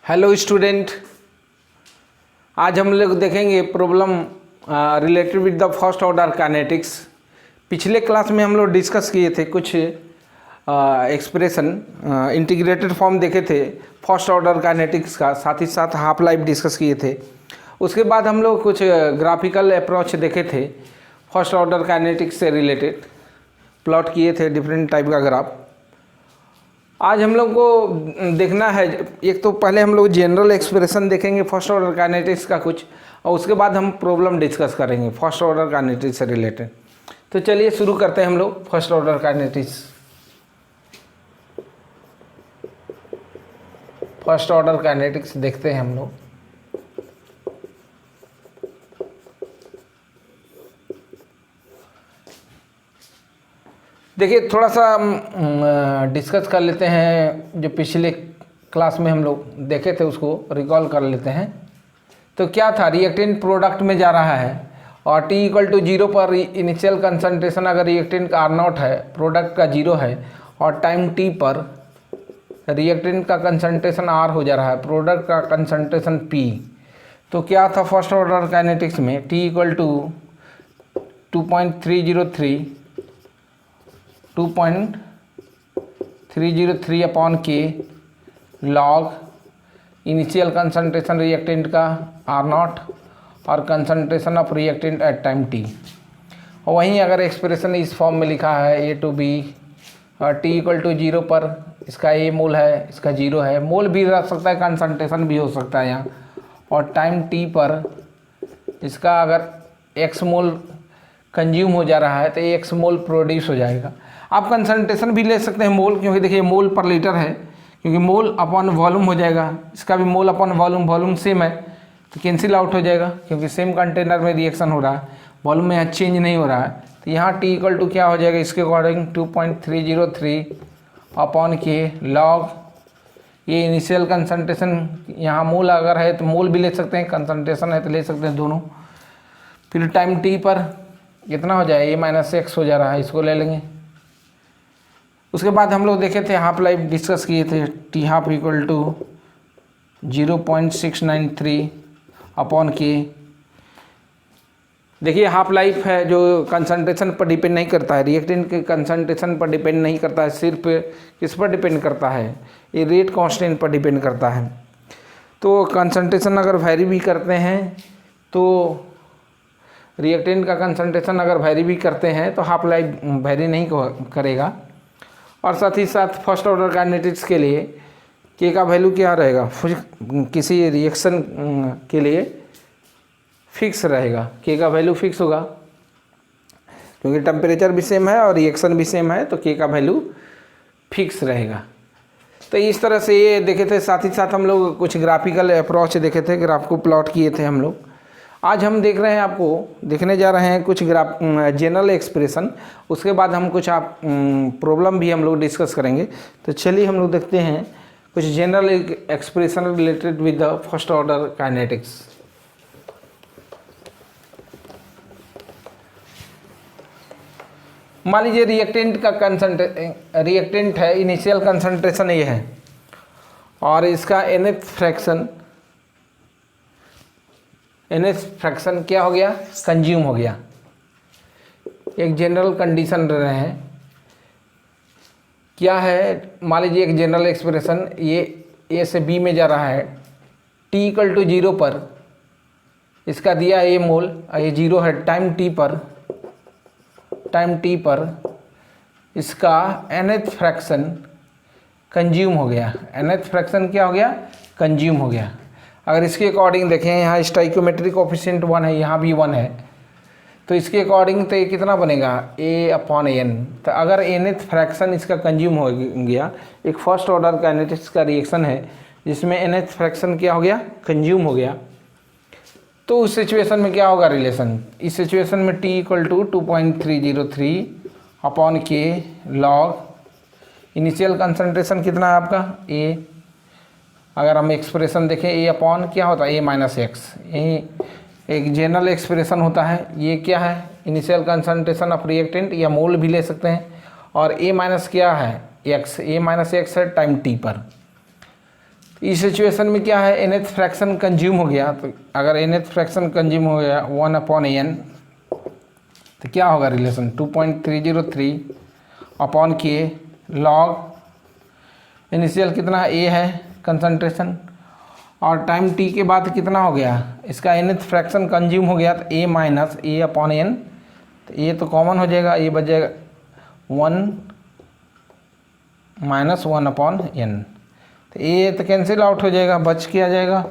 Hello student, आज हम लोग देखेंगे problem related with the first order kinetics. पिछले क्लास में हम लोग डिस्कस किए थे कुछ एक्सप्रेशन इंटीग्रेटेड फॉर्म देखे थे फर्स्ट ऑर्डर काइनेटिक्स का, साथ ही साथ हाफ लाइफ डिस्कस किए थे। उसके बाद हम लोग कुछ ग्राफिकल अप्रोच देखे थे फर्स्ट ऑर्डर काइनेटिक्स से रिलेटेड, प्लॉट किए थे डिफरेंट टाइप का ग्राफ। आज हम लोग को देखना है, एक तो पहले हम लोग जनरल एक्सप्रेशन देखेंगे फर्स्ट ऑर्डर काइनेटिक्स का कुछ, और उसके बाद हम प्रॉब्लम डिस्कस करेंगे फर्स्ट ऑर्डर काइनेटिक्स से रिलेटेड। तो चलिए शुरू करते हैं हम लोग first order kinetics. First order kinetics देखते हैं हम लोग। देखिए थोड़ा सा डिस्कस कर लेते हैं, जो पिछले क्लास में हम लोग देखे थे उसको रिकॉल कर लेते हैं। तो क्या था, रिएक्टेंट प्रोडक्ट में जा रहा है और t इक्वल टू 0 पर इनिशियल कंसंट्रेशन अगर रिएक्टेंट का R0 है, प्रोडक्ट का 0 है, और टाइम t पर रिएक्टेंट का कंसंट्रेशन R हो जा रहा है, प्रोडक्ट का कंसंट्रेशन P। तो क्या था फर्स्ट ऑर्डर काइनेटिक्स में, t इक्वल टू 2.303 अपॉन के लॉग इनिशियल कंसंट्रेशन रिएक्टेंट का R0 और concentration of reactant eight time t। और वहीं अगर एक्सप्रेशन इस फॉर्म में लिखा है A to B, t equal to 0 पर इसका a मोल है, इसका 0 है, मोल भी रख सकता है, कंसंट्रेशन भी हो सकता है यहाँ, और टाइम t पर इसका अगर x मोल कंज्यूम हो जा रहा है तो x मोल प्रोड्यूस हो जाएगा। आप कंसंट्रेशन भी ले सकते हैं मोल, क्योंकि देखिए मोल पर लीटर है, क्योंकि मोल अपॉन वॉल्यूम हो जाएगा, इसका भी mole upon volume, volume same है तो कैंसिल आउट हो जाएगा, क्योंकि सेम कंटेनर में रिएक्शन हो रहा है, वॉल्यूम में चेंज नहीं हो रहा है। तो यहाँ t इक्वल टू क्या हो जाएगा, इसके अकॉर्डिंग 2.303 अपॉन के लॉग ये इनिशियल कंसंट्रेशन, यहाँ मोल अगर है तो मोल भी ले सकते हैं, कंसंट्रेशन है तो ले सकते हैं दोनों। फिर टाइम t पर कितना हो जाए, a-x हो जा रहा है, इसको ले लेंगे। उसके बाद हम लोग देखे थे हाफ लाइफ डिस्कस किए थे, t half equal to 0.693 upon के। देखिए हाफ लाइफ है जो कंसंट्रेशन पर डिपेंड नहीं करता है, रिएक्टेंट के कंसंट्रेशन पर डिपेंड नहीं करता है, सिर्फ किस पर डिपेंड करता है, ये रेट कांस्टेंट पर डिपेंड करता है। तो कंसंट्रेशन अगर वैरी भी करते हैं तो रिएक्टेंट का कंसंट्रेशन अगर वैरी भी करते हैं तो हाफ लाइफ वैरी नहीं करेगा। और साथ ही साथ फर्स्ट ऑर्डर काइनेटिक्स के लिए के का वैल्यू क्या रहेगा, किसी रिएक्शन के लिए फिक्स रहेगा, के का वैल्यू फिक्स होगा, क्योंकि टेम्परेचर भी सेम है और रिएक्शन भी सेम है, तो के का वैल्यू फिक्स रहेगा। तो इस तरह से ये देखे थे। साथ ही साथ हम लोग कुछ ग्राफिकल अप्रोच देखे थे, ग्राफ को प्लॉट किए थे हम लोग। आज हम देख रहे हैं, आपको देखने जा रहे हैं कुछ ग्राफ जनरल एक्सप्रेशन, उसके बाद हम कुछ प्रॉब्लम भी हम लोग डिस्कस करेंगे। तो चलिए हम लोग देखते हैं कुछ general expression related with the first order kinetics. मान लीजिए रिएक्टेंट का रिएक्टेंट है, इनिशियल कंसंट्रेशन ये है, और इसका nth फ्रैक्शन क्या हो गया, कंज्यूम हो गया। एक जनरल कंडीशन रहे हैं, क्या है, मान लीजिए एक जनरल एक्सप्रेशन, ये ए से बी में जा रहा है, t इक्वल टू 0 पर इसका दिया a मोल, ये 0 है, टाइम t पर इसका nth फ्रैक्शन कंज्यूम हो गया। nth फ्रैक्शन क्या हो गया, कंज्यूम हो गया। अगर इसके अकॉर्डिंग देखें, यहाँ स्टोइकोमेट्रिक कोफिशिएंट 1 है, यहाँ भी 1 है, तो इसके अकॉर्डिंग तो ये कितना बनेगा, a/n। तो अगर nth फ्रैक्शन इसका कंज्यूम हो गया, एक फर्स्ट ऑर्डर काइनेटिक्स का रिएक्शन है जिसमें nth फ्रैक्शन क्या हो गया, कंज्यूम हो गया, तो उस सिचुएशन में क्या होगा रिलेशन, इस सिचुएशन में t इक्वल टू 2.303 अपॉन के लॉग इनिशियल कंसंट्रेशन कितना है आपका a, अगर हम एक्सप्रेशन देखें a अपॉन क्या होता है, a-x, यही एक जनरल एक्सप्रेशन होता है। ये क्या है, इनिशियल कंसंट्रेशन ऑफ रिएक्टेंट, या मोल भी ले सकते हैं, और a माइनस क्या है, x, a-x है टाइम t पर। इस सिचुएशन में क्या है, nth फ्रैक्शन कंज्यूम हो गया। तो अगर nth फ्रैक्शन कंज्यूम हो गया 1/n, तो क्या होगा रिलेशन 2.303 अपॉन के लॉग इनिशियल कितना a है कंसंट्रेशन, और टाइम t के बाद कितना हो गया इसका nth फ्रैक्शन कंज्यूम हो गया, तो a minus a upon n। तो ये तो कॉमन हो जाएगा, ये बच जाएगा 1 माइनस 1/n। तो ये तो कैंसिल आउट हो जाएगा, बच के आ जाएगा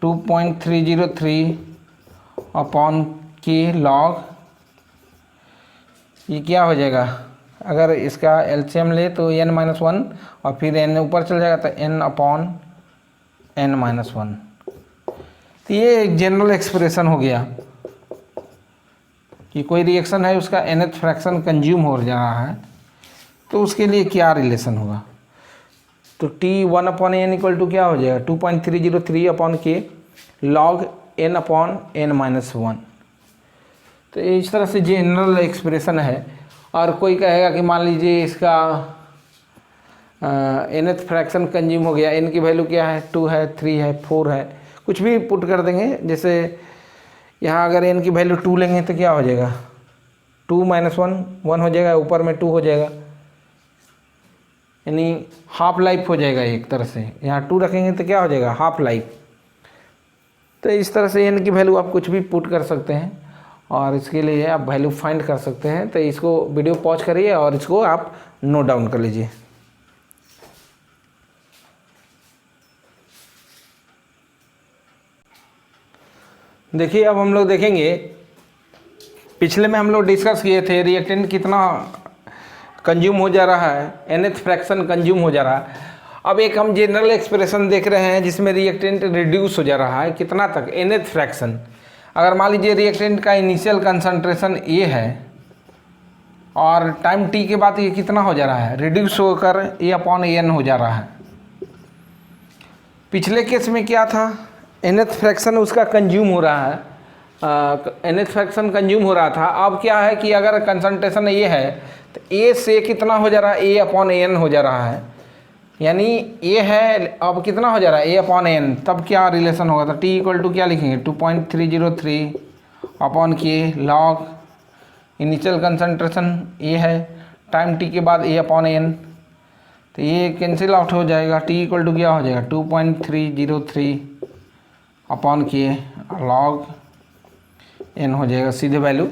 2.303 अपॉन के लॉग, ये क्या हो जाएगा, अगर इसका एलसीएम ले तो n-1 और फिर n ऊपर चल जाएगा तो n/n-1। तो ये एक जनरल एक्सप्रेशन हो गया कि कोई रिएक्शन है उसका nth फ्रैक्शन कंज्यूम हो जा रहा है, तो उसके लिए क्या रिलेशन होगा। तो T1/n इक्वल टू क्या हो जाएगा 2.303 अपॉन के लॉग n/n-1। तो इस तरह से जनरल एक्सप्रेशन है। और कोई कहेगा कि मान लीजिए इसका nth फ्रैक्शन कंज्यूम हो गया, n की वैल्यू क्या है 2 है 3 है 4 है, कुछ भी पुट कर देंगे। जैसे यहाँ अगर n की वैल्यू 2 लेंगे तो क्या हो जाएगा 2 माइनस 1 हो जाएगा, ऊपर में 2 हो जाएगा, यानी हाफ लाइफ हो जाएगा एक तरह से। यहाँ 2 रखेंगे तो क्या हो जाएगा हाफ लाइफ। तो इस तरह से n की वैल्यू आप कुछ भी पुट कर सकते हैं और इसके लिए आप वैल्यू फाइंड कर सकते हैं। तो इसको वीडियो पॉज करिए और इसको आप नोट डाउन कर लीजिए। देखिए अब हम लोग देखेंगे, पिछले में हम लोग डिस्कस किए थे रिएक्टेंट कितना कंज्यूम हो जा रहा है, nth फ्रैक्शन कंज्यूम हो जा रहा है। अब एक हम जनरल एक्सप्रेशन देख रहे हैं जिसमें रिएक्टेंट रिड्यूस हो जा रहा है कितना तक, nth फ्रैक्शन। अगर मान लीजिए रिएक्टेंट का इनिशियल कंसंट्रेशन A है और टाइम t के बाद ये कितना हो जा रहा है, रिड्यूस होकर A/n हो जा रहा है। पिछले केस में क्या था, nth फ्रैक्शन उसका कंज्यूम हो रहा है, nth फ्रैक्शन कंज्यूम हो रहा था। अब क्या है कि अगर कंसंट्रेशन A है तो A से कितना हो जा रहा है A/n हो जा रहा है, यानी A है अब कितना हो जा रहा है A/n। तब क्या रिलेशन होगा, तो T इक्वल टू क्या लिखेंगे 2.303 अपॉन के लॉग इनिशियल कंसंट्रेशन A है, टाइम T के बाद A/n। तो ये कैंसिल आउट हो जाएगा, T इक्वल टू क्या हो जाएगा 2.303 अपॉन के लॉग n हो जाएगा सीधे वैल्यू।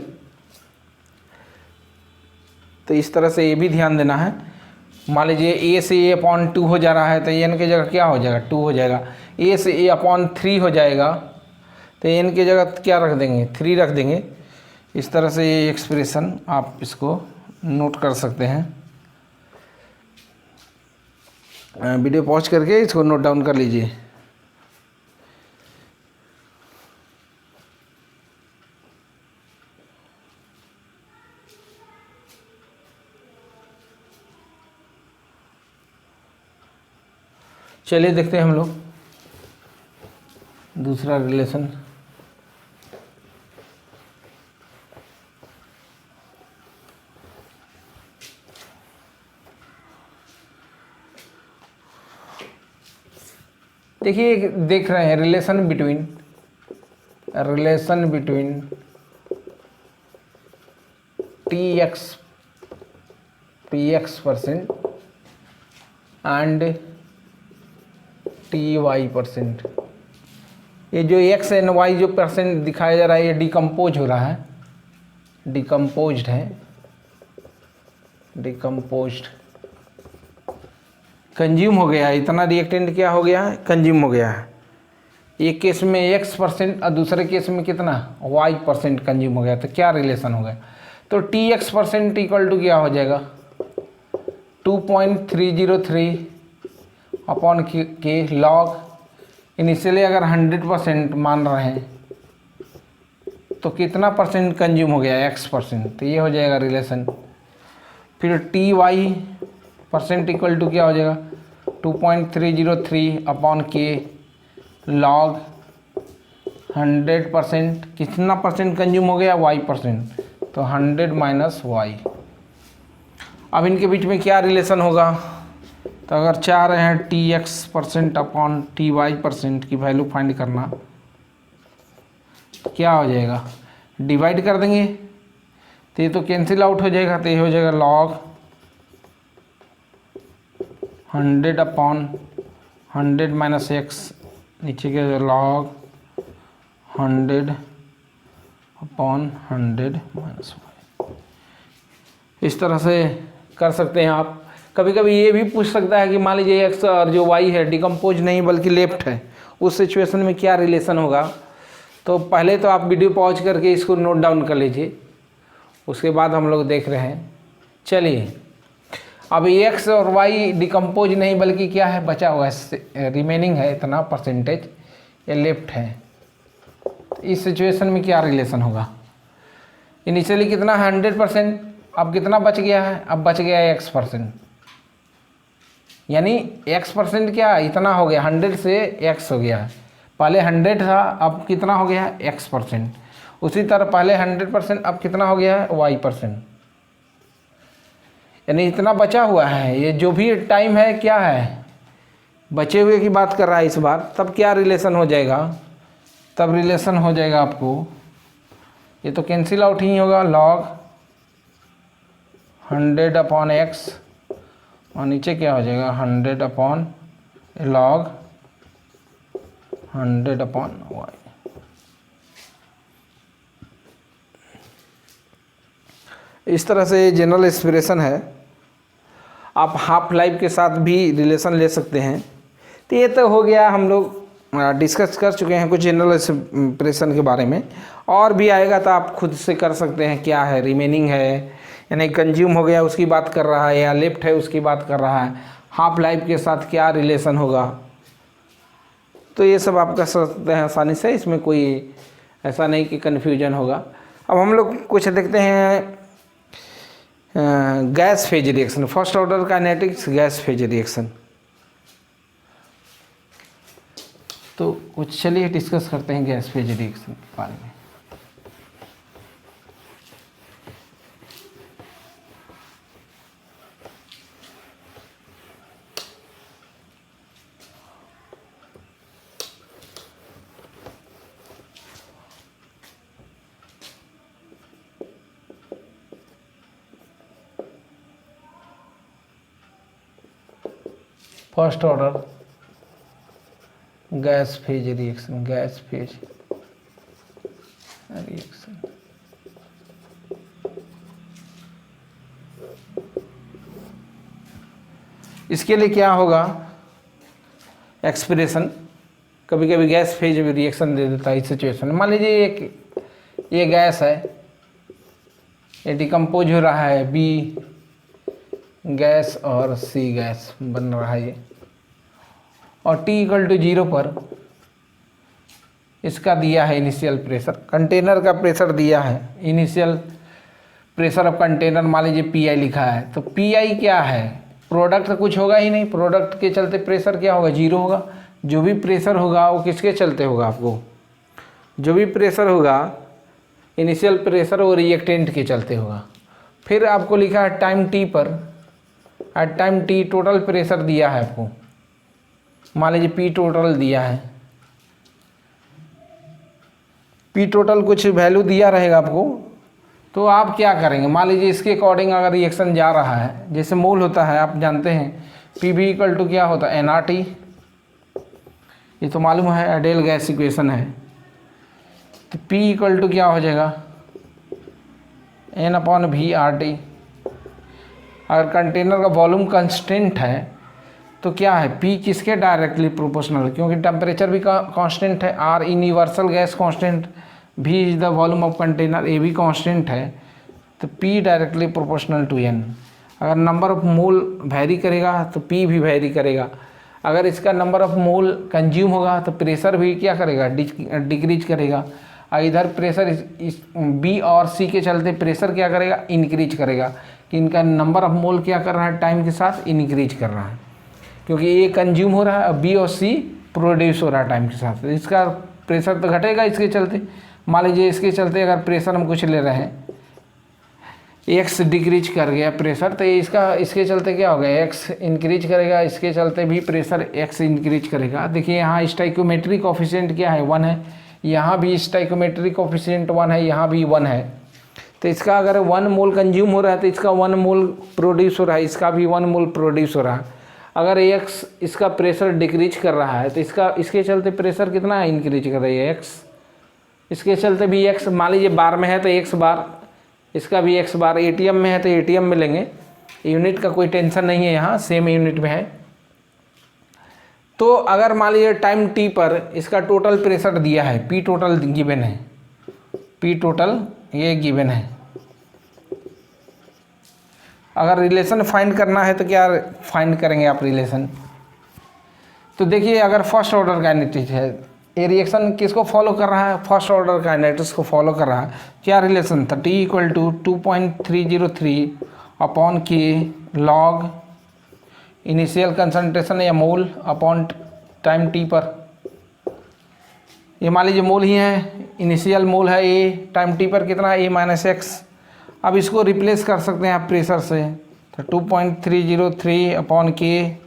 तो इस तरह से ये भी ध्यान देना है। मान लीजिए A से A/2 हो जा रहा है तो n की जगह क्या हो जाएगा 2 हो जाएगा। A से A/3 हो जाएगा तो n की जगह क्या रख देंगे 3 रख देंगे। इस तरह से ये एक्सप्रेशन आप इसको नोट कर सकते हैं। वीडियो पॉज करके इसको नोट डाउन कर लीजिए। चलिए देखते हैं हम लोग दूसरा रिलेशन। देखिए देख रहे हैं relation between px% and ty%। ये जो x एंड y जो परसेंट दिखाया जा रहा है ये डिकम्पोज हो रहा है, डिकम्पोज्ड है, डिकम्पोज्ड कंज्यूम हो गया है। इतना रिएक्टेंट क्या हो गया है कंज्यूम हो गया है। एक केस में x% और दूसरे केस में कितना y% कंज्यूम हो गया। तो क्या रिलेशन हो गया, तो tx% इक्वल टू क्या हो जाएगा 2.303 अपॉन के लॉग इनिशियली अगर 100% मान रहे हैं तो कितना परसेंट कंज्यूम हो गया x%। तो ये हो जाएगा रिलेशन। फिर ty% इक्वल टू क्या हो जाएगा 2.303 अपॉन के लॉग 100% कितना परसेंट कंज्यूम हो गया y%, तो 100 माइनस y। अब इनके बीच में क्या रिलेशन होगा, तो अगर चाह रहे हैं Tx% अपॉन Ty% की वैल्यू फाइंड करना, क्या हो जाएगा, डिवाइड कर देंगे तो ये तो कैंसिल आउट हो जाएगा, तो ये हो जाएगा log 100 अपॉन 100 माइनस एक्स, नीचे के log 100 अपॉन 100 माइनस वाई। इस तरह से कर सकते हैं आप। कभी कभी ये भी पूछ सकता है कि मान लीजिए एक्स और जो वाई है डिकम्पोज नहीं बल्कि लेफ्ट है, उस सिचुएशन में क्या रिलेशन होगा। तो पहले तो आप वीडियो पॉज करके इसको नोट डाउन कर लीजिए, उसके बाद हम लोग देख रहे हैं। चलिए, अब एक्स और वाई डिकम्पोज नहीं बल्कि क्या है, बचा हुआ है, रिमेनिंग है इतना परसेंटेज, ये लेफ्ट है। इस सिचुएशन में क्या रिलेशन होगा, इनिशियली कितना 100%, अब कितना बच गया है, अब बच गया है x%, यानी x% क्या इतना हो गया, 100 से x हो गया है। पहले 100 था, अब कितना हो गया है x%। उसी तरह पहले 100%, अब कितना हो गया है y%, यानी इतना बचा हुआ है। ये जो भी टाइम है क्या है, बचे हुए की बात कर रहा है इस बार। तब क्या रिलेशन हो जाएगा, तब रिलेशन हो जाएगा आपको, ये तो कैंसिल आउट ही होगा, log 100 अपॉन एक्स, और नीचे क्या हो जाएगा 100 अपॉन log 100 अपॉन वाई। इस तरह से जनरल एक्सप्रेशन है। आप हाफ लाइफ के साथ भी रिलेशन ले सकते हैं। तो ये तो हो गया, हम लोग डिस्कस कर चुके हैं कुछ जनरल एक्सप्रेशन के बारे में, और भी आएगा तो आप खुद से कर सकते हैं। क्या है, रिमेनिंग है, यानी कंज्यूम हो गया उसकी बात कर रहा है, या लेफ्ट है उसकी बात कर रहा है, हाफ लाइफ के साथ क्या रिलेशन होगा, तो ये सब आप कर सकते हैं आसानी से। इसमें कोई ऐसा नहीं कि कन्फ्यूजन होगा। अब हम लोग कुछ देखते हैं gas phase reaction, first order kinetics gas phase reaction. तो कुछ चलिए डिस्कस करते हैं गैस फेज रिएक्शन के बारे में। First order gas phase reaction, gas phase reaction. इसके लिए क्या होगा एक्सप्रेशन, कभी कभी गैस फेज रिएक्शन दे देता है इस सिचुएशन में। मान लीजिए ये गैस है, ये डिकम्पोज हो रहा है, बी गैस और सी गैस बन रहा है ये, और T = 0 पर इसका दिया है इनिशियल प्रेशर, कंटेनर का प्रेशर दिया है, इनिशियल प्रेशर ऑफ कंटेनर मान लीजिए PI लिखा है। तो PI क्या है, प्रोडक्ट तो कुछ होगा ही नहीं, प्रोडक्ट के चलते प्रेशर क्या होगा, 0 होगा। जो भी प्रेशर होगा वो किसके चलते होगा, आपको जो भी प्रेशर होगा इनिशियल प्रेशर वो रिएक्टेंट के चलते होगा। फिर आपको लिखा है टाइम T पर, at time T total pressure दिया है आपको, मान लीजिए P टोटल दिया है, P टोटल कुछ वैल्यू दिया रहेगा आपको। तो आप क्या करेंगे, मान लीजिए इसके अकॉर्डिंग अगर रिएक्शन जा रहा है, जैसे मोल होता है आप जानते हैं, PV = क्या होता है nRT, ये तो मालूम है, आइडियल गैस इक्वेशन है। तो P = क्या हो जाएगा N/VRT। अगर कंटेनर का वॉल्यूम कांस्टेंट है तो क्या है, P किसके डायरेक्टली प्रोपोर्शनल, क्योंकि टेम्परेचर भी कांस्टेंट है, R universal gas constant, V is the volume of container, A भी कांस्टेंट है, तो P directly proportional to N। अगर नंबर ऑफ मोल वेरी करेगा तो P भी वेरी करेगा। अगर इसका नंबर ऑफ मोल कंज्यूम होगा तो प्रेशर भी क्या करेगा, डिक्रीज करेगा। और इधर प्रेशर इस B और C के चलते प्रेशर क्या करेगा, इंक्रीज करेगा, कि इनका नंबर ऑफ मोल क्या कर रहा है, टाइम के साथ इंक्रीज कर रहा है, क्योंकि ये कंज्यूम हो रहा है और B और C प्रोड्यूस हो रहा है टाइम के साथ। इसका प्रेशर तो घटेगा इसके चलते। मान लीजिए इसके चलते अगर प्रेशर हम कुछ ले रहे हैं, एक्स डिक्रीज कर गया प्रेशर, तो इसका इसके चलते क्या हो गया, एक्स इंक्रीज करेगा, इसके चलते भी प्रेशर एक्स इंक्रीज करेगा। देखिए यहाँ स्टाइकोमेट्रिक कोफिशिएंट क्या है, 1 है, यहाँ भी स्टाइकोमेट्रिक कोफिशिएंट 1 है, यहाँ भी 1 है। तो इसका अगर 1 मोल कंज्यूम हो रहा है तो इसका 1 मोल प्रोड्यूस हो रहा है, इसका भी 1 मोल प्रोड्यूस हो रहा है। अगर एक्स इसका प्रेशर डिक्रीज कर रहा है तो इसके चलते प्रेशर कितना है, इंक्रीज कर रही है एक्स। इसके चलते भी एक्स, मान लीजिए बार में है तो एक्स बार, इसका भी एक्स बार, एटीएम में है तो एटीएम में लेंगे, यूनिट का कोई टेंशन नहीं है, यहाँ सेम यूनिट में है। तो अगर मान लीजिए टाइम टी पर इसका टोटल प्रेशर दिया है, पी टोटल गिवन है, पी टोटल ये गिवन है। अगर रिलेशन फाइंड करना है तो क्या फाइंड करेंगे आप रिलेशन, तो देखिए अगर फर्स्ट ऑर्डर काइनेटिक्स है, ये रिएक्शन किसको फॉलो कर रहा है, फर्स्ट ऑर्डर काइनेटिक्स को फॉलो कर रहा है। क्या रिलेशन था, टी इक्वल टू 2.303 अपॉन के लॉग इनिशियल कंसंट्रेशन या मोल अपॉन टाइम टी पर। ये मान लीजिए मोल ही है, इनिशियल मोल है ए, टाइम टी पर कितना है, ए माइनस एक्स। अब इसको रिप्लेस कर सकते हैं आप प्रेशर से, तो 2.303 अपॉन के,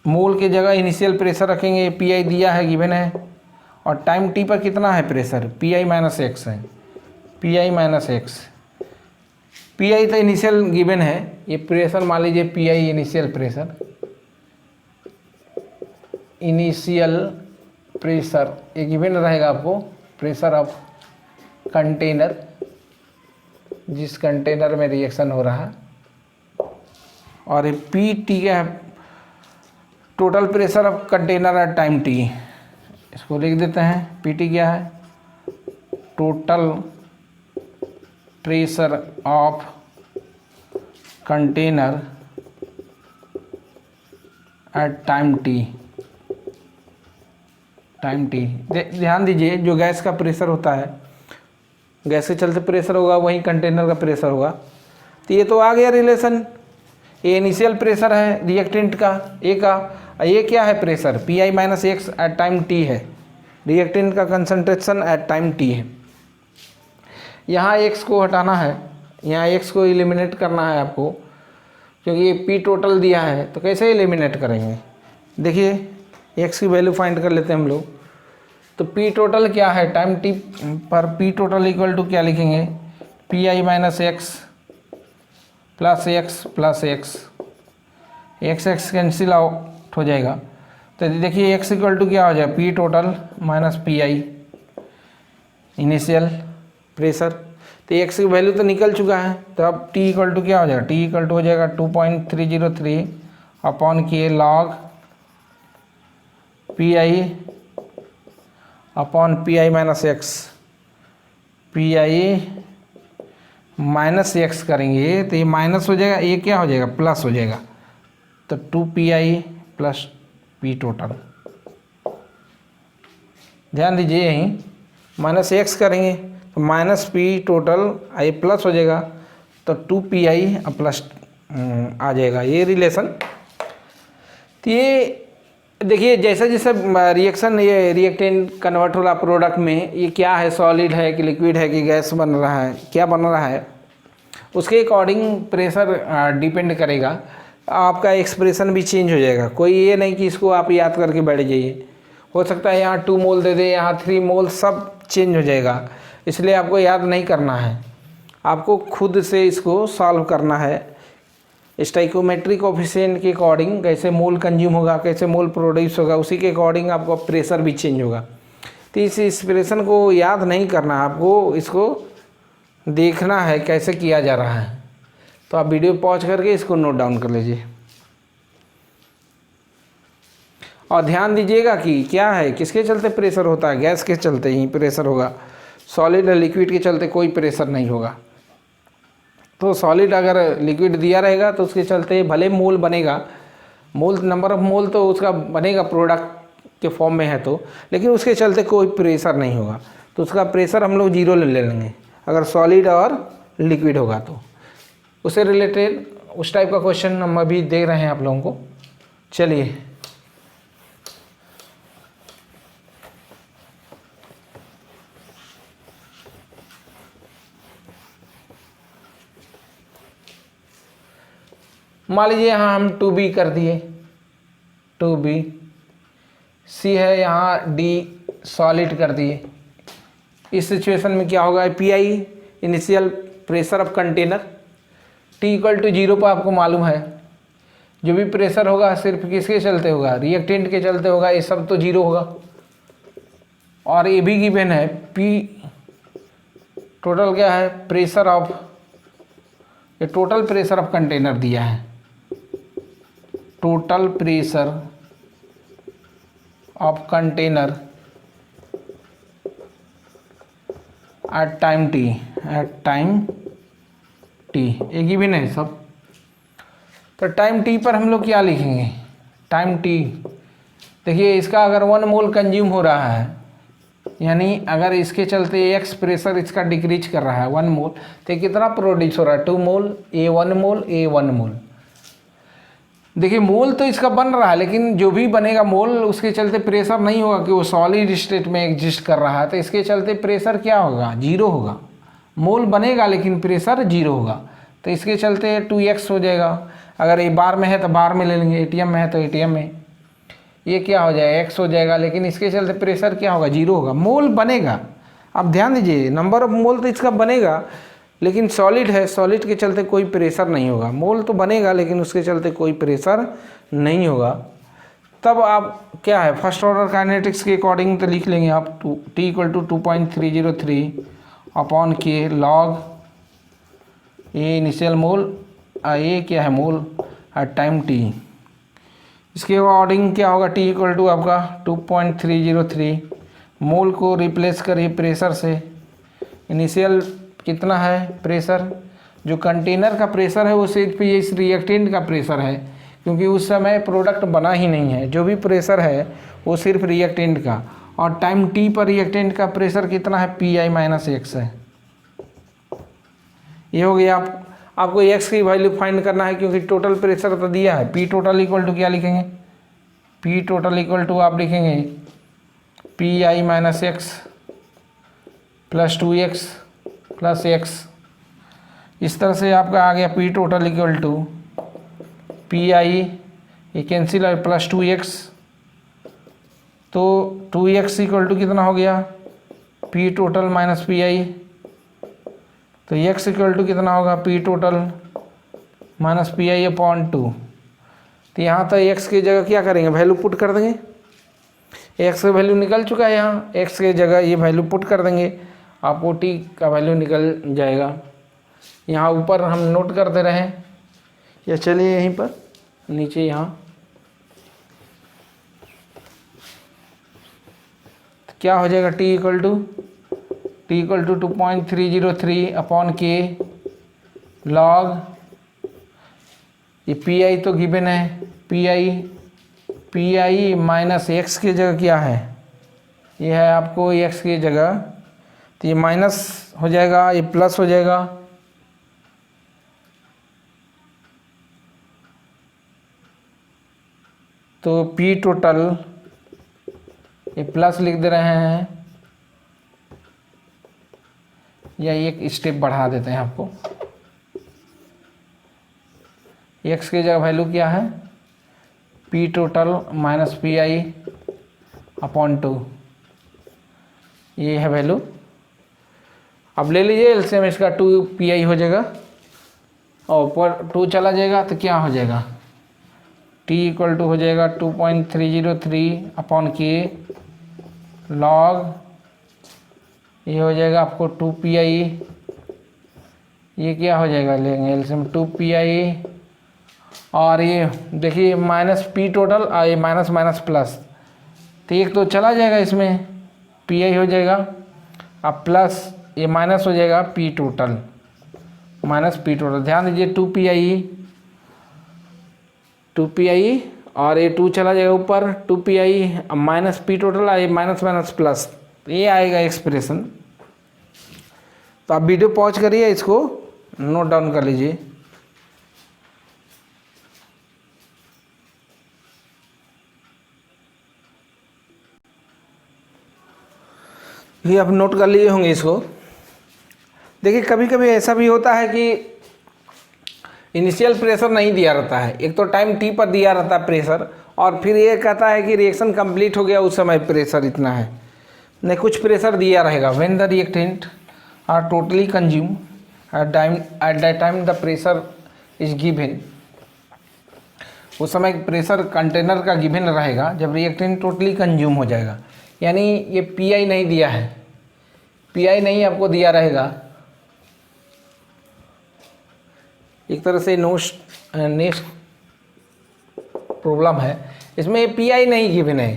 मोल के जगह इनिशियल प्रेशर रखेंगे, पी आई दिया है गिवन है, और टाइम टी पर कितना है pressure, P I minus X है, P I minus X. P I तो इनिशियल गिवन है, ये प्रेशर मान लीजिए P I initial pressure, initial pressure ये गिवन रहेगा आपको, प्रेशर ऑफ कंटेनर, जिस कंटेनर में रिएक्शन हो रहा है, और ये पी टी का है total pressure of container at time T. इसको लिख देते हैं, पी टी क्या है, total pressure of container at time T, time T. ध्यान दीजिए जो गैस का प्रेशर होता है, गैस के चलते प्रेशर होगा, वहीं कंटेनर का प्रेशर होगा। तो ये तो आ गया रिलेशन, ये इनिशियल प्रेशर है रिएक्टेंट का ए का, ये क्या है pressure, P I minus X at time T है, रिएक्टेंट का कंसंट्रेशन एट टाइम टी है। यहाँ एक्स को हटाना है, यहाँ एक्स को एलिमिनेट करना है आपको, क्योंकि ये पी टोटल दिया है, तो कैसे एलिमिनेट करेंगे। देखिए एक्स की वैल्यू फाइंड कर लेते हैं हम लोग। तो पी टोटल क्या है, टाइम टी पर पी टोटल इक्वल टू क्या लिखेंगे, P I minus X plus x, x x cancel out हो जाएगा। तो देखिए एक्स इक्वल टू क्या हो जाएगा, P total minus P I initial pressure. तो एक्स की वैल्यू तो निकल चुका है, तो अब टी इक्वल टू क्या हो जाएगा, टी इक्वल टू हो जाएगा 2.303 अपॉन के log P I upon P I minus X, P I minus x करेंगे तो ये माइनस हो जाएगा, ये क्या हो जाएगा, प्लस हो जाएगा। तो 2 P I plus P total, ध्यान दीजिए यहीं माइनस एक्स करेंगे तो minus P total I plus हो जाएगा, तो 2 पी आई प्लस आ जाएगा, ये रिलेशन। तो ये देखिए जैसे जैसे रिएक्शन, ये रिएक्टेंट कन्वर्ट हो रहा प्रोडक्ट में, ये क्या है, सॉलिड है कि लिक्विड है कि गैस बन रहा है, क्या बन रहा है, उसके अकॉर्डिंग प्रेशर डिपेंड करेगा, आपका एक्सप्रेशन भी चेंज हो जाएगा। कोई ये नहीं कि इसको आप याद करके बैठ जाइए, हो सकता है यहाँ 2 मोल दे दे, यहाँ 3 मोल, सब चेंज हो जाएगा। इसलिए आपको याद नहीं करना है, आपको खुद से इसको सॉल्व करना है। स्टाइकोमेट्रिक कोफिशिएंट के अकॉर्डिंग कैसे मोल कंज्यूम होगा, कैसे मोल प्रोड्यूस होगा, उसी के अकॉर्डिंग आपको प्रेशर भी चेंज होगा। तो इस एक्सप्रेशन को याद नहीं करना, आपको इसको देखना है कैसे किया जा रहा है। तो आप वीडियो पॉज करके इसको नोट डाउन कर लीजिए और ध्यान दीजिएगा कि क्या है, किसके चलते प्रेशर होता है, गैस के चलते ही प्रेशर होगा, सॉलिड और लिक्विड के चलते कोई प्रेशर नहीं होगा। तो सॉलिड अगर लिक्विड दिया रहेगा तो उसके चलते भले मोल बनेगा, मोल नंबर ऑफ मोल तो उसका बनेगा प्रोडक्ट के फॉर्म में है तो, लेकिन उसके चलते कोई प्रेशर नहीं होगा। तो उसका प्रेशर हम लोग 0 ले लेंगे अगर सॉलिड और लिक्विड होगा तो। उससे रिलेटेड उस टाइप का क्वेश्चन हम अभी दे रहे हैं आप लोगों को। चलिए मान लीजिए यहाँ हम 2b कर दिए, 2b, c है यहाँ d सॉलिड कर दिए। इस सिचुएशन में क्या होगा, P initial pressure of container t equal to 0 पर आपको मालूम है जो भी प्रेशर होगा सिर्फ किसके चलते होगा, रिएक्टेंट के चलते होगा, ये सब तो 0 होगा। और ये भी गिवन है p टोटल क्या है, प्रेशर ऑफ, ये टोटल प्रेशर ऑफ कंटेनर दिया है, total pressure of container at time t, at time t, एक ही भी नहीं सब। तो टाइम t पर हम लोग क्या लिखेंगे, टाइम t, देखिए इसका अगर 1 मोल कंज्यूम हो रहा है, यानी अगर इसके चलते x प्रेशर इसका डिक्रीज कर रहा है 1 मोल, तो कितना प्रोड्यूस हो रहा है, 2 मोल, a 1 मोल, a 1 मोल। देखिए मोल तो इसका बन रहा है, लेकिन जो भी बनेगा मोल उसके चलते प्रेशर नहीं होगा कि वो सॉलिड स्टेट में एग्जिस्ट कर रहा है, तो इसके चलते प्रेशर क्या होगा, 0 होगा। मोल बनेगा लेकिन प्रेशर 0 होगा, तो इसके चलते 2x हो जाएगा। अगर ये बार में है तो बार में ले लेंगे, एटीएम में है तो एटीएम में, ये क्या हो जाएगा, x हो जाएगा, लेकिन इसके चलते प्रेशर क्या होगा, 0 होगा। मोल बनेगा, आप ध्यान दीजिए, नंबर ऑफ मोल तो इसका बनेगा, लेकिन सॉलिड है, सॉलिड के चलते कोई प्रेशर नहीं होगा। मोल तो बनेगा लेकिन उसके चलते कोई प्रेशर नहीं होगा। तब आप क्या है, फर्स्ट ऑर्डर काइनेटिक्स के अकॉर्डिंग तो लिख लेंगे आप t इक्वल टू 2.303 अपॉन के लॉग ए इनिशियल मोल, ये क्या है मोल एट टाइम t। इसके अकॉर्डिंग क्या होगा, t इक्वल टू आपका 2.303, मोल को रिप्लेस करिए प्रेशर से। इनिशियल कितना है प्रेशर, जो कंटेनर का प्रेशर है वो सिर्फ ये इस रिएक्टेंट का प्रेशर है, क्योंकि उस समय प्रोडक्ट बना ही नहीं है। जो भी प्रेशर है वो सिर्फ रिएक्टेंट का, और टाइम t पर रिएक्टेंट का प्रेशर कितना है, पी माइनस एक्स है। ये हो गया। आपको x की वैल्यू फाइंड करना है, क्योंकि टोटल प्रेशर तो दिया है। p टोटल इक्वल टू क्या लिखेंगे, p टोटल इक्वल टू आप लिखेंगे P minus X plus 2x plus x। इस तरह से आपका आ गया p total equal to P ये कैंसिल है प्लस 2x, तो 2x इक्वल टू कितना हो गया, p टोटल माइनस पी, तो x इक्वल टू कितना होगा, p total minus P upon 2। तो यहाँ तो x की जगह क्या करेंगे, वैल्यू पुट कर देंगे, x का वैल्यू निकल चुका है, यहाँ x की जगह ये वैल्यू पुट कर देंगे, आपको t का वैल्यू निकल जाएगा। यहाँ ऊपर हम नोट कर दे रहे हैं, या चलिए यहीं पर नीचे यहाँ तो क्या हो जाएगा, t इक्वल टू 2.303 अपॉन के लॉग, ये पी तो गिवन है, पी माइनस एक्स की जगह क्या है, ये है आपको एक्स की जगह, तो ये माइनस हो जाएगा, ये प्लस हो जाएगा, तो पी टोटल ये प्लस लिख दे रहे हैं, या एक स्टेप बढ़ा देते हैं आपको, एक्स की जगह वैल्यू क्या है, P total minus P upon 2, ये है वैल्यू। अब ले लीजिए एलसीएम, इसका 2 हो जाएगा, और ऊपर 2 चला जाएगा तो क्या हो जाएगा, t इक्वल टू हो जाएगा 2.303 अपॉन के लॉग, ये हो जाएगा आपको 2 ये क्या हो जाएगा, लेंगे एलसीएम 2 और ये देखिए माइनस पी टोटल, और ये माइनस माइनस प्लस, तो एक तो चला जाएगा इसमें, पी हो जाएगा, अब प्लस ये माइनस हो जाएगा P total minus P total. ध्यान दीजिए 2 पी और ये 2 चला जाएगा ऊपर, 2 पी माइनस पी टोटल, ये माइनस माइनस प्लस, ये आएगा एक्सप्रेशन। तो आप वीडियो पॉज करिए, इसको नोट डाउन कर लीजिए। ये आप नोट कर लिए होंगे इसको। देखिए कभी कभी ऐसा भी होता है कि इनिशियल प्रेशर नहीं दिया रहता है, एक तो टाइम टी पर दिया रहता है प्रेशर, और फिर ये कहता है कि रिएक्शन कंप्लीट हो गया उस समय प्रेशर इतना है, नहीं कुछ प्रेशर दिया रहेगा। When the reactant are totally consume at that time the pressure is given, उस समय प्रेशर कंटेनर का गिवन रहेगा जब रिएक्टेंट टोटली कंज्यूम हो जाएगा। यानी ये पीआई नहीं दिया है, पीआई नहीं आपको दिया रहेगा, एक तरह से नेक्स्ट प्रॉब्लम है इसमें पीआई नहीं गिवन है,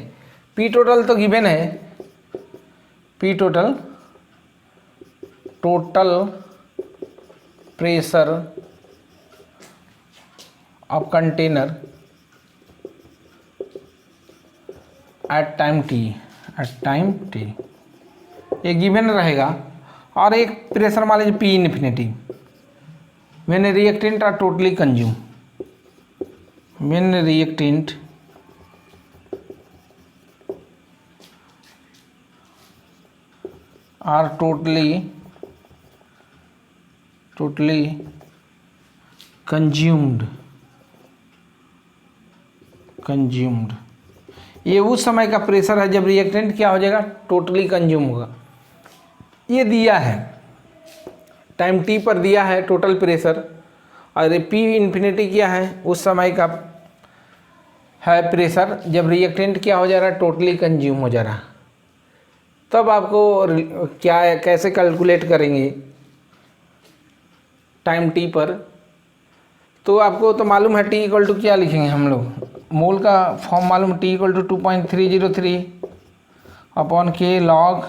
पी टोटल तो गिवन है, P total pressure of container at time T ये गिवन रहेगा, और एक प्रेशर मान लीजिए P infinity when reactant are totally consume, when reactant are totally consumed, ये उस समय का प्रेशर है जब रिएक्टेंट क्या हो जाएगा, टोटली कंज्यूम होगा। ये दिया है टाइम टी पर दिया है टोटल प्रेशर, और पी इन्फिनिटी क्या है उस समय का है प्रेशर जब रिएक्टेंट क्या हो जा रहा है, टोटली कंज्यूम हो जा रहा। तब आपको क्या कैसे कैलकुलेट करेंगे टाइम टी पर, तो आपको तो मालूम है टी इक्वल टू क्या लिखेंगे हम लोग, मोल का फॉर्म मालूम, टी इक्वल टू 2.303 अपॉन के लॉग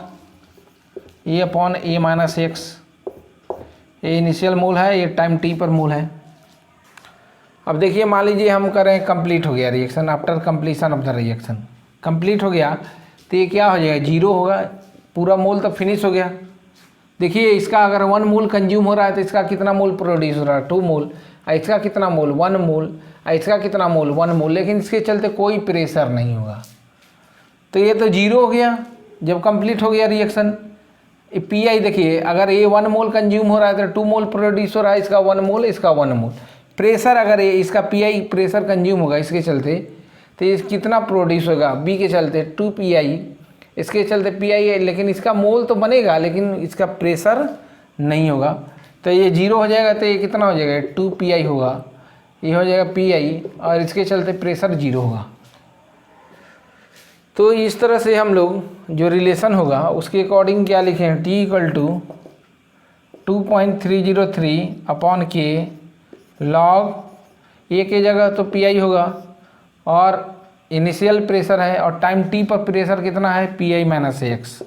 ए अपॉन ए माइनस एक्स, ये इनिशियल मोल है, ये टाइम टी पर मोल है। अब देखिए मान लीजिए हम करें कंप्लीट हो गया reaction, after completion of the reaction complete हो गया, तो ये क्या हो जाएगा, जीरो होगा, पूरा मोल तो फिनिश हो गया। देखिए इसका अगर 1 मोल कंज्यूम हो रहा है तो इसका कितना मोल प्रोड्यूस हो रहा है, 2 मोल, इसका कितना मोल 1 मोल, इसका कितना मोल 1 मोल, लेकिन इसके चलते कोई प्रेशर नहीं होगा, तो ये तो जीरो हो गया जब कंप्लीट हो गया रिएक्शन। पी आई देखिए अगर ये 1 मोल कंज्यूम हो रहा है तो 2 मोल प्रोड्यूस हो रहा है, इसका 1 मोल, इसका 1 मोल प्रेशर, अगर ये इसका पी आई प्रेशर कंज्यूम होगा इसके चलते तो ये कितना प्रोड्यूस होगा, बी के चलते 2 पी आई, इसके चलते पी आई है, लेकिन इसका मोल तो बनेगा लेकिन इसका प्रेशर नहीं होगा, तो ये जीरो हो जाएगा, तो ये कितना हो जाएगा 2 पी आई होगा, ये हो जाएगा पी आई, और इसके चलते प्रेशर जीरो होगा। तो इस तरह से हम लोग जो रिलेशन होगा उसके अकॉर्डिंग क्या लिखें, टी इक्वल टू 2.303 अपॉन के लॉग ए के जगह तो पी आई होगा, और इनिशियल प्रेशर है और टाइम टी पर प्रेशर कितना है, पी आई माइनस एक्स,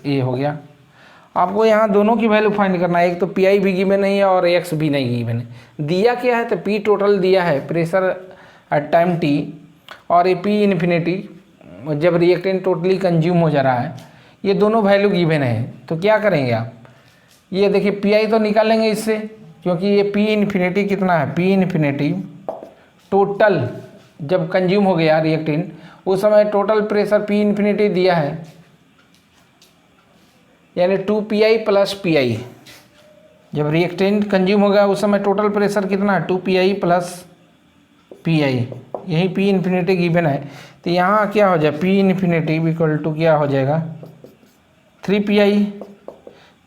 ए हो गया। आपको यहाँ दोनों की वैल्यू फाइंड करना है, एक तो पी आई भी गिवन नहीं है और एक्स भी नहीं गिवन है। दिया क्या है तो पी टोटल दिया है प्रेशर एट टाइम टी, और ये पी इन्फिनिटी जब रिएक्टेंट टोटली कंज्यूम हो जा रहा है, ये दोनों वैल्यू गिवन है। तो क्या करेंगे आप, ये देखिए पी आई तो निकालेंगे इससे, क्योंकि ये पी इन्फिनिटी कितना है, पी इन्फिनिटी टोटल जब कंज्यूम हो गया रिएक्टेंट उस समय टोटल प्रेशर पी इन्फिनिटी दिया है, यानी 2 P I plus P I, जब रिएक्टेंट कंज्यूम हो गया उस समय टोटल प्रेशर कितना है, 2 P I plus P I, यही पी इन्फिनिटी गिवन है। तो यहाँ क्या हो जाए, पी इन्फिनिटी इक्वल टू क्या हो जाएगा 3 पी आई,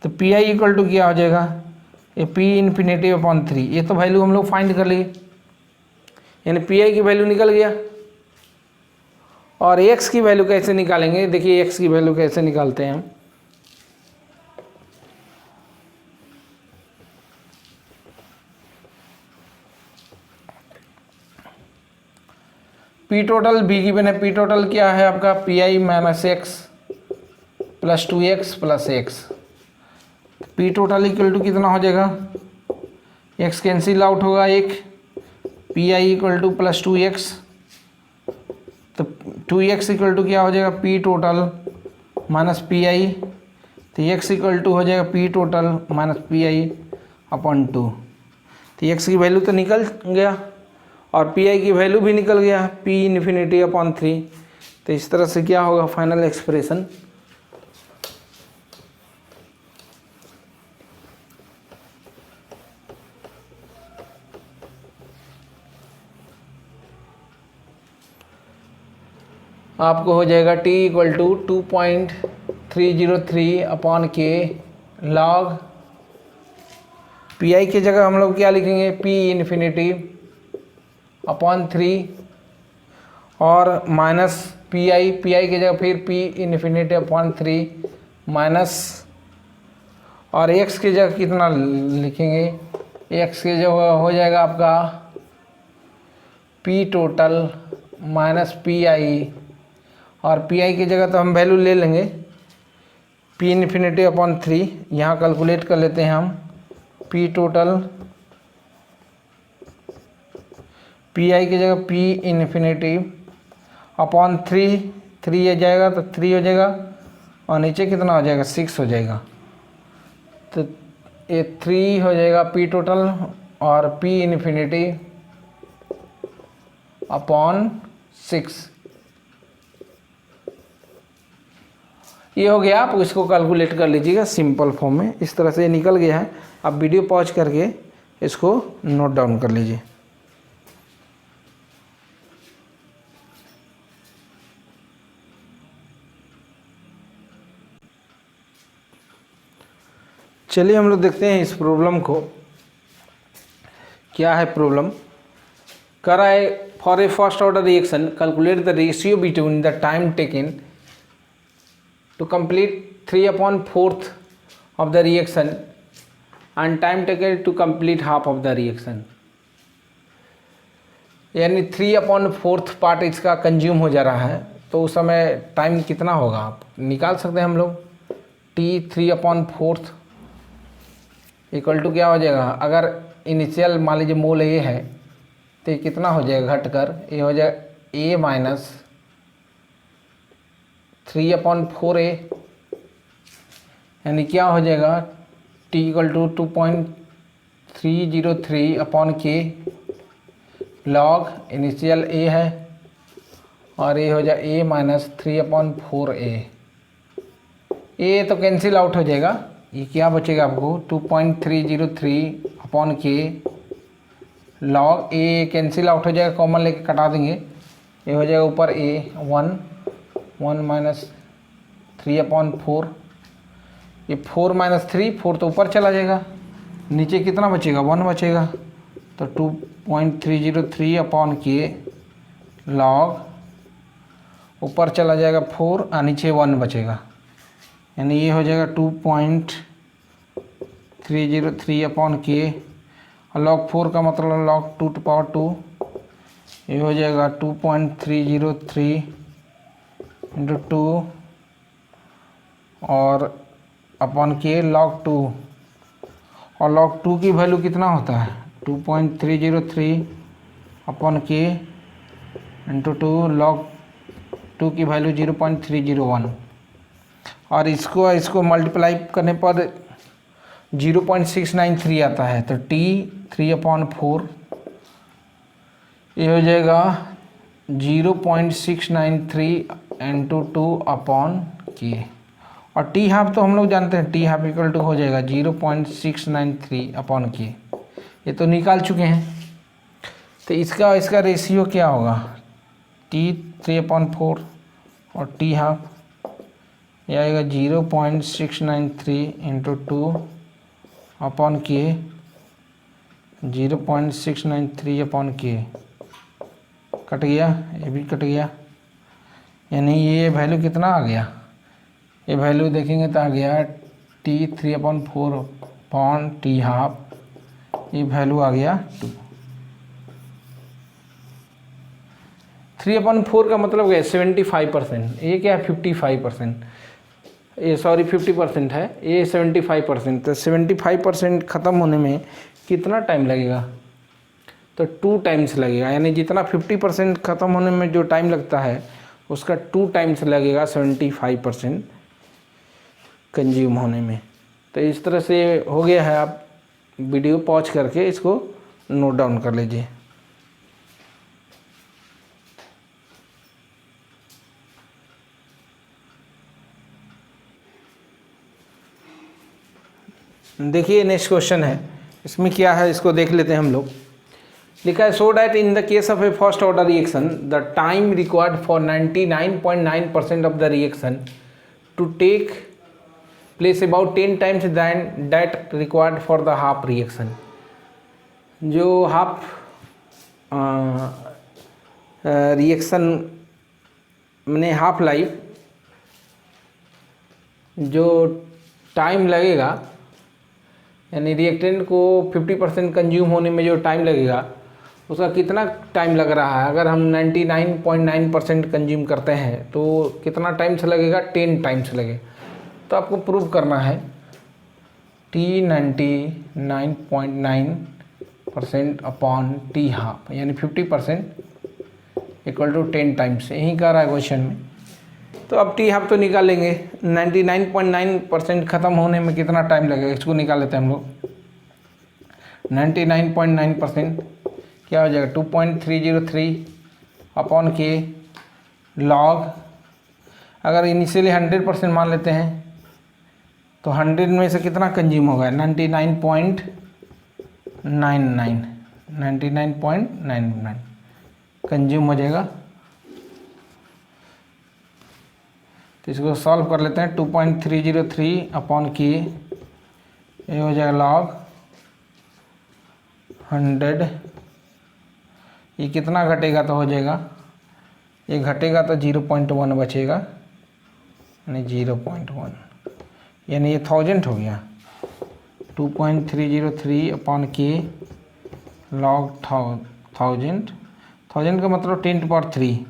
तो पी आई इक्वल टू क्या हो जाएगा, ये पी इन्फिनिटी अपॉन 3, ये तो वैल्यू हम लोग फाइंड कर लिए, यानी पी आई की वैल्यू निकल गया। और एक्स की वैल्यू कैसे निकालेंगे, देखिए एक्स की वैल्यू कैसे निकालते हैं हम, पी टोटल बी गिवन है, पी टोटल क्या है आपका P I minus X plus 2x plus X, P total equal to कितना हो जाएगा, एक्स कैंसिल आउट होगा, एक P I equal to plus 2x, तो 2x इक्वल टू क्या हो जाएगा P total minus P I, तो x इक्वल टू हो जाएगा P total minus P I upon 2, तो x की वैल्यू तो निकल गया और पी आई की वैल्यू भी निकल गया, पी इन्फिनिटी अपॉन 3। तो इस तरह से क्या होगा फाइनल एक्सप्रेशन, आपको हो जाएगा t इक्वल टू 2.303 अपॉन के लॉग पी की जगह हम लोग क्या लिखेंगे, p इन्फिनिटी अपॉन 3 और माइनस पी आई की जगह फिर p इन्फिनिटी अपॉन 3 माइनस, और x की जगह कितना लिखेंगे, x की जगह हो जाएगा आपका p टोटल माइनस पी आई, और पी आई की जगह तो हम वैल्यू ले लेंगे p इन्फिनिटी अपॉन 3, यहाँ कैलकुलेट कर लेते हैं हम p टोटल, पी आई की जगह p इन्फिनिटी अपॉन 3 ये जाएगा तो 3 हो जाएगा, और नीचे कितना हो जाएगा 6 हो जाएगा, तो ये 3 हो जाएगा p टोटल और p इन्फिनिटी अपॉन 6। ये हो गया, आप इसको कैलकुलेट कर लीजिएगा सिंपल फॉर्म में। इस तरह से ये निकल गया है। आप वीडियो पॉज करके इसको नोट डाउन कर लीजिए। चलिए हम लोग देखते हैं इस प्रॉब्लम को, क्या है प्रॉब्लम। कर रहा है for a first order reaction calculate the ratio between the time taken to complete 3/4 of the reaction and time taken to complete half of the reaction, यानी 3/4 पार्ट इसका कंज्यूम हो जा रहा है, तो उस समय टाइम कितना होगा आप निकाल सकते हैं हम लोग। t 3/4 इक्वल टू क्या हो जाएगा, अगर इनिशियल मान लीजिए मोल ए है तो ये कितना हो जाएगा घटकर, ये हो जाएगा a माइनस 3/4 a, यानी क्या हो जाएगा t इक्वल टू 2.303 अपॉन के लॉग इनिशियल a है, और ये हो जाए a माइनस 3/4 a। a तो कैंसिल आउट हो जाएगा, ये क्या बचेगा आपको 2.303 अपॉन के लॉग a कैंसिल आउट हो जाएगा, कॉमन लेके कटा देंगे, ये हो जाएगा ऊपर a 1 माइनस 3/4, ये 4 माइनस 3, 4 तो ऊपर चला जाएगा, नीचे कितना बचेगा 1 बचेगा, तो 2.303 अपॉन के लॉग ऊपर चला जाएगा 4 और नीचे 1 बचेगा, यानी ये हो जाएगा 2.303 अपॉन के, और लॉग 4 का मतलब लॉग 2⁻², ये हो जाएगा 2.303 इंटू 2 और अपॉन के लॉग 2, और लॉग 2 की वैल्यू कितना होता है 2.303 अपॉन के इंटू 2, लॉग 2 की वैल्यू 0.301, और इसको मल्टीप्लाई करने पर 0.693 आता है, तो t 3/4 ये हो जाएगा 0.693 इंटू 2 अपॉन के, और टी हाफ तो हम लोग जानते हैं, टी हाफ इक्वल टू हो जाएगा 0.693 अपॉन के, ये तो निकाल चुके हैं। तो इसका रेशियो क्या होगा t 3/4 और टी हाफ, यह आएगा 0.693 इंटू 2 अपॉन के, 0.693 अपॉन के, कट गया, ये भी कट गया, यानी ये वैल्यू कितना आ गया, ये वैल्यू देखेंगे तो आ गया t 3/4 अपॉन टी हाफ, ये वैल्यू आ गया 2। 3/4 का मतलब क्या है 75%, ये क्या है 55%, ये सॉरी 50% है, ये 75%, तो 75% ख़त्म होने में कितना टाइम लगेगा, तो 2 टाइम्स लगेगा, यानी जितना 50% ख़त्म होने में जो टाइम लगता है उसका 2 टाइम्स लगेगा 75% कंज्यूम होने में। तो इस तरह से हो गया है, आप वीडियो पॉज करके इसको नोट डाउन कर लीजिए। देखिए नेक्स्ट क्वेश्चन है, इसमें क्या है इसको देख लेते हैं हम लोग। लिखा है so that in the case of a first order reaction the time required for 99.9% of the reaction to take place about 10 times than that required for the half reaction. जो हाफ रिएक्शन मैंने half life जो time लगेगा यानी reactant को 50% consume होने में जो time लगेगा उसका कितना टाइम लग रहा है। अगर हम 99.9% कंज्यूम करते हैं तो कितना टाइम से लगेगा, 10 टाइम्स लगे। तो आपको प्रूव करना है T 99.9% अपॉन T हाफ यानी 50% इक्वल टू 10 टाइम्स, यही कह रहा है क्वेश्चन में। तो अब T हाफ तो निकालेंगे, 99.9% ख़त्म होने में कितना टाइम लगेगा इसको निकाल लेते हैं हम लोग। 99.9% क्या हो जाएगा 2.303 अपॉन के लॉग, अगर इनिशियली 100% मान लेते हैं तो 100 में से कितना कंज्यूम होगा 99.99 कंज्यूम हो जाएगा। तो इसको सॉल्व कर लेते हैं। 2.303 अपॉन के ये हो जाएगा लॉग 100, ये कितना घटेगा तो हो जाएगा, ये घटेगा तो 0.1 बचेगा यानी 0.1 यानी ये 1000 हो गया। 2.303 अपॉन के लॉग 1000 का मतलब 10⁻³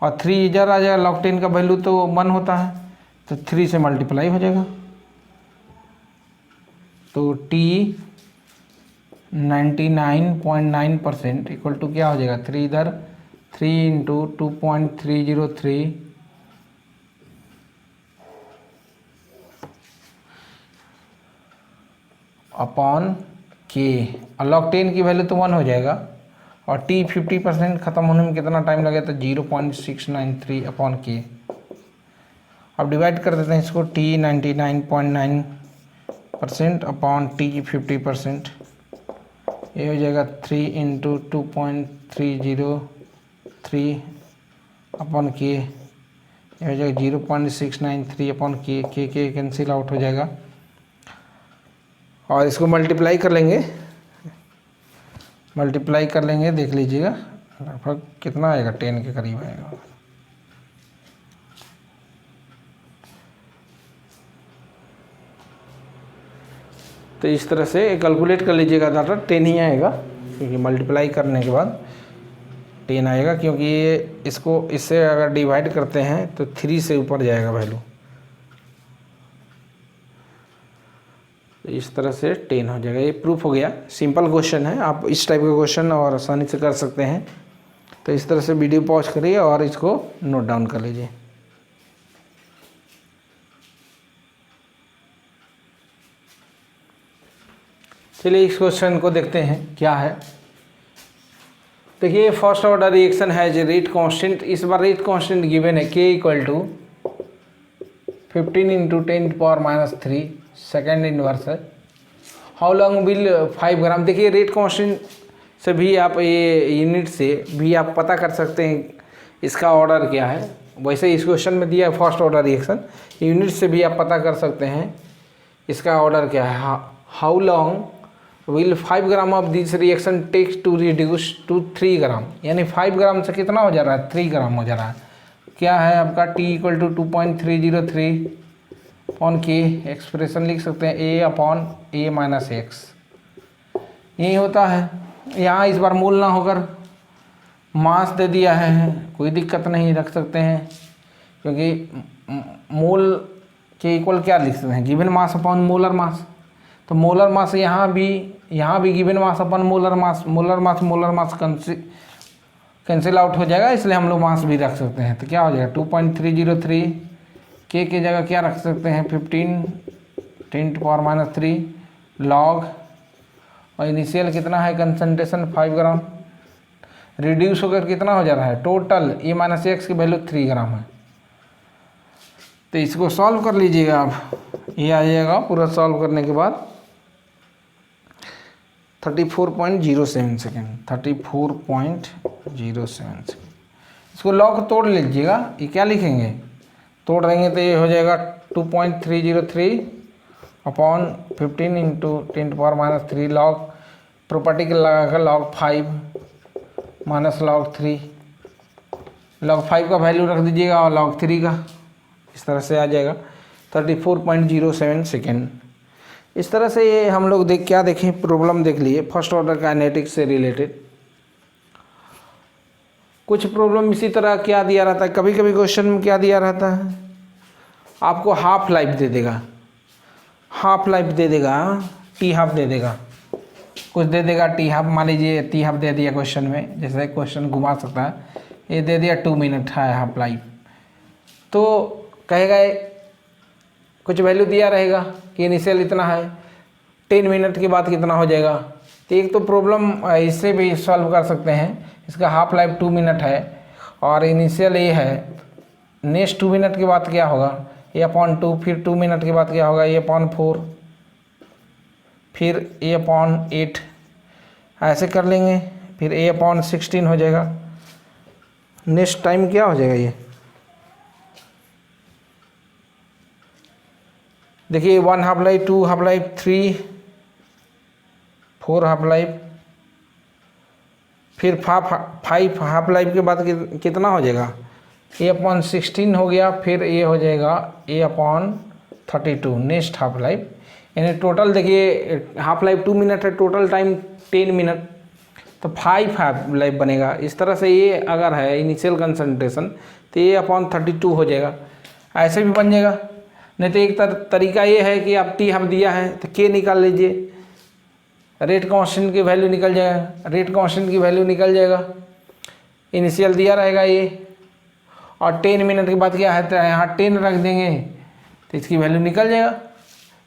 और 3 इधर आ जाएगा, लॉग 10 का वैल्यू तो 1 होता है तो 3 से मल्टीप्लाई हो जाएगा। तो T 99.9% इक्वल टू क्या हो जाएगा 3 इधर 3 × 2.303 अपॉन के, और लॉग 10 की वैल्यू तो 1 हो जाएगा और T 50% ख़त्म होने में कितना टाइम लगेगा तो 0.693 अपॉन के। अब डिवाइड कर देते हैं इसको, T 99.9% अपॉन T 50%, ये हो जाएगा 3 × 2.303 अपॉन के, ये हो जाएगा 0.693 अपॉन के कैंसिल आउट हो जाएगा और इसको मल्टीप्लाई कर लेंगे, देख लीजिएगा लगभग कितना आएगा 10 के करीब आएगा। तो इस तरह से कैलकुलेट कर लीजिएगा, डाटा 10 ही आएगा क्योंकि मल्टीप्लाई करने के बाद 10 आएगा, क्योंकि ये इसको इससे अगर डिवाइड करते हैं तो 3 से ऊपर जाएगा वैल्यू। तो इस तरह से 10 हो जाएगा। ये प्रूफ हो गया, सिंपल क्वेश्चन है, आप इस टाइप का क्वेश्चन और आसानी से कर सकते हैं। तो इस तरह से वीडियो पॉज करिए और इसको नोट डाउन कर लीजिए। चलिए इस क्वेश्चन को देखते हैं क्या है। देखिए फर्स्ट ऑर्डर रिएक्शन है जो रेट कांस्टेंट, इस बार रेट कांस्टेंट गिवन है K equal to 15 × 10⁻³ second inverse है। How long will 5 gram. देखिए रेट कांस्टेंट से भी आप ये यूनिट से भी आप पता कर सकते हैं इसका ऑर्डर क्या है। वैसे इस क्वेश्चन में दिया है फर्स्ट ऑर्डर रिएक्शन, यूनिट से भी आप पता कर सकते हैं इसका ऑर्डर क्या है। How long will 5 gram of this reaction takes to reduce to 3 gram, यानी 5 ग्राम से कितना हो जा रहा है 3 ग्राम हो जा रहा है। क्या है आपका T इक्वल टू 2.303 अपॉन के, एक्सप्रेशन लिख सकते हैं A upon A minus x, यही होता है। यहाँ इस बार मूल ना होकर मास दे दिया है, कोई दिक्कत नहीं, रख सकते हैं क्योंकि मूल के इक्वल क्या लिख सकते हैं given mass upon molar mass. तो मोलर मास यहाँ भी गिवन मास अपन मोलर मास कैंसिल आउट हो जाएगा, इसलिए हम लोग मास भी रख सकते हैं। तो क्या हो जाएगा 2.303 के जगह क्या रख सकते हैं 15 × 10⁻³ लॉग, और इनिशियल कितना है कंसंट्रेशन 5 ग्राम, रिड्यूस होकर कितना हो जा रहा है टोटल A माइनस एक्स की वैल्यू 3 ग्राम है। तो इसको सॉल्व कर लीजिएगा आप, ये आ जाएगा। पूरा सॉल्व करने के बाद 34.07 सेकेंड, 34.07 सेकेंड। इसको लॉग तोड़ लीजिएगा, ये क्या लिखेंगे, तोड़ देंगे तो ये हो जाएगा 2.303 अपॉन 15 इंटू 10⁻³ लॉग प्रॉपर्टी के लगाकर log 5 माइनस log 3, log 5 का वैल्यू रख दीजिएगा और log 3 का, इस तरह से आ जाएगा 34.07 सेकेंड। इस तरह से ये हम लोग क्या देखें, प्रॉब्लम देख लिए फर्स्ट ऑर्डर काइनेटिक्स से रिलेटेड। कुछ प्रॉब्लम इसी तरह क्या दिया रहता है, कभी कभी क्वेश्चन में क्या दिया रहता है, आपको हाफ लाइफ दे देगा, हाफ लाइफ दे देगा, टी हाफ दे देगा, कुछ दे देगा टी हाफ, मान लीजिए टी हाफ दे दिया क्वेश्चन में, जैसे क्वेश्चन घुमा सकता है, ये दे दिया 2 मिनट है हाफ लाइफ, तो कहेगा कुछ वैल्यू दिया रहेगा कि इनिशियल इतना है, 10 मिनट के बाद कितना हो जाएगा। तो एक तो प्रॉब्लम इससे भी सॉल्व कर सकते हैं, इसका हाफ लाइफ 2 मिनट है और इनिशियल ये है, नेक्स्ट 2 मिनट के बाद क्या होगा, ए अपॉन 2, फिर 2 मिनट के बाद क्या होगा, ए अपॉन 4, फिर ए अपॉन 8, ऐसे कर लेंगे, फिर ए अपॉन 16 हो जाएगा। नेक्स्ट टाइम क्या हो जाएगा, ये देखिए 1 half life, 2 half life, 3 4 half life, फिर 5 हाफ लाइफ के बाद कितना हो जाएगा, ए अपॉन 16 हो गया, फिर ये हो जाएगा ए अपॉन 32 नेक्स्ट हाफ लाइफ। यानी टोटल देखिए हाफ लाइफ 2 मिनट है, टोटल टाइम 10 मिनट, तो 5 हाफ लाइफ बनेगा। इस तरह से ये अगर है इनिशियल कंसंट्रेशन तो ये अपॉन 32 हो जाएगा, ऐसे भी बन जाएगा। नहीं तो एक तरीका ये है कि आप टी हाफ दिया है तो के निकाल लीजिए, रेट कांस्टेंट की वैल्यू निकल जाएगा, रेट कांस्टेंट की वैल्यू निकल जाएगा, इनिशियल दिया रहेगा ये, और 10 मिनट के बाद क्या है तो यहाँ 10 रख देंगे तो इसकी वैल्यू निकल जाएगा,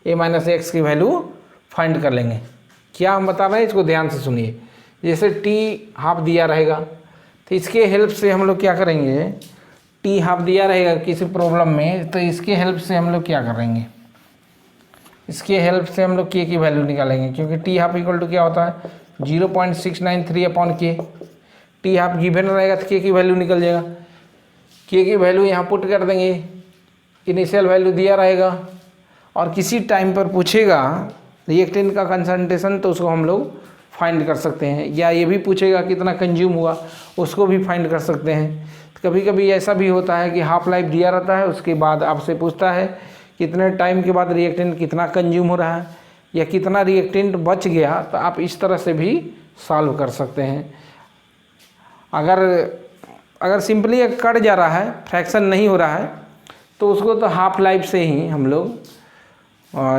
ए माइनस एक्स की वैल्यू फाइंड कर लेंगे। क्या हम बता रहे हैं इसको ध्यान से सुनिए। जैसे टी हाफ दिया रहेगा तो इसके हेल्प से हम लोग क्या करेंगे, टी हाफ दिया रहेगा किसी प्रॉब्लम में तो इसके हेल्प से हम लोग क्या करेंगे, इसके हेल्प से हम लोग के की वैल्यू निकालेंगे, क्योंकि टी हाफ इक्वल टू क्या होता है 0.693 अपॉन के, टी हाफ गिवन रहेगा तो के की वैल्यू निकल जाएगा, के की वैल्यू यहाँ पुट कर देंगे, इनिशियल वैल्यू दिया रहेगा और किसी टाइम पर पूछेगा रिएक्टेंट का कंसंट्रेशन तो उसको हम लोग फाइंड कर सकते हैं, या ये भी पूछेगा कितना कंज्यूम हुआ उसको भी फाइंड कर सकते हैं। कभी कभी ऐसा भी होता है कि हाफ लाइफ दिया रहता है, उसके बाद आपसे पूछता है कितने टाइम के बाद रिएक्टेंट कितना कंज्यूम हो रहा है या कितना रिएक्टेंट बच गया, तो आप इस तरह से भी सॉल्व कर सकते हैं। अगर सिंपली कट जा रहा है, फ्रैक्शन नहीं हो रहा है, तो उसको तो हाफ लाइफ से ही हम लोग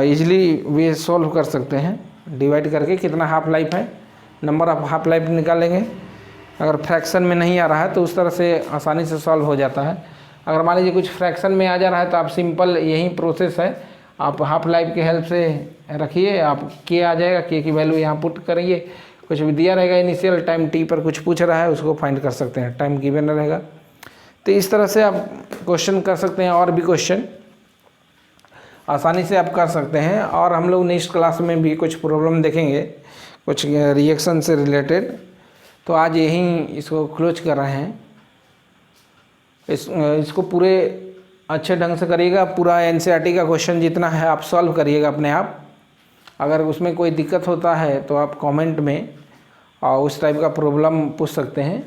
इजीली वे सॉल्व कर सकते हैं, डिवाइड करके कितना हाफ लाइफ है, नंबर ऑफ हाफ लाइफ निकालेंगे। अगर फ्रैक्शन में नहीं आ रहा है तो उस तरह से आसानी से सॉल्व हो जाता है। अगर मान लीजिए कुछ फ्रैक्शन में आ जा रहा है तो आप सिंपल यही प्रोसेस है, आप हाफ लाइफ के हेल्प से रखिए, आप के आ जाएगा, के की वैल्यू यहाँ पुट करेंगे, कुछ भी दिया रहेगा इनिशियल टाइम टी पर कुछ पूछ रहा है उसको फाइंड कर सकते हैं, टाइम गिवन रहेगा। तो इस तरह से आप क्वेश्चन कर सकते हैं, और भी क्वेश्चन आसानी से आप कर सकते हैं। और हम लोग नेक्स्ट क्लास में भी कुछ प्रॉब्लम देखेंगे, कुछ रिएक्शन से रिलेटेड। तो आज यहीं इसको क्लोज कर रहे हैं। इसको पूरे अच्छे ढंग से करिएगा, पूरा एनसीईआरटी का क्वेश्चन जितना है आप सॉल्व करिएगा अपने आप। अगर उसमें कोई दिक्कत होता है तो आप कमेंट में उस टाइप का प्रॉब्लम पूछ सकते हैं।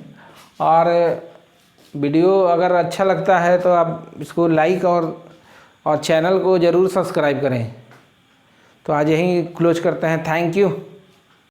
और वीडियो अगर अच्छा लगता है तो आप इसको लाइक और चैनल को ज़रूर सब्सक्राइब करें। तो आज यहीं क्लोज करते हैं। Thank you.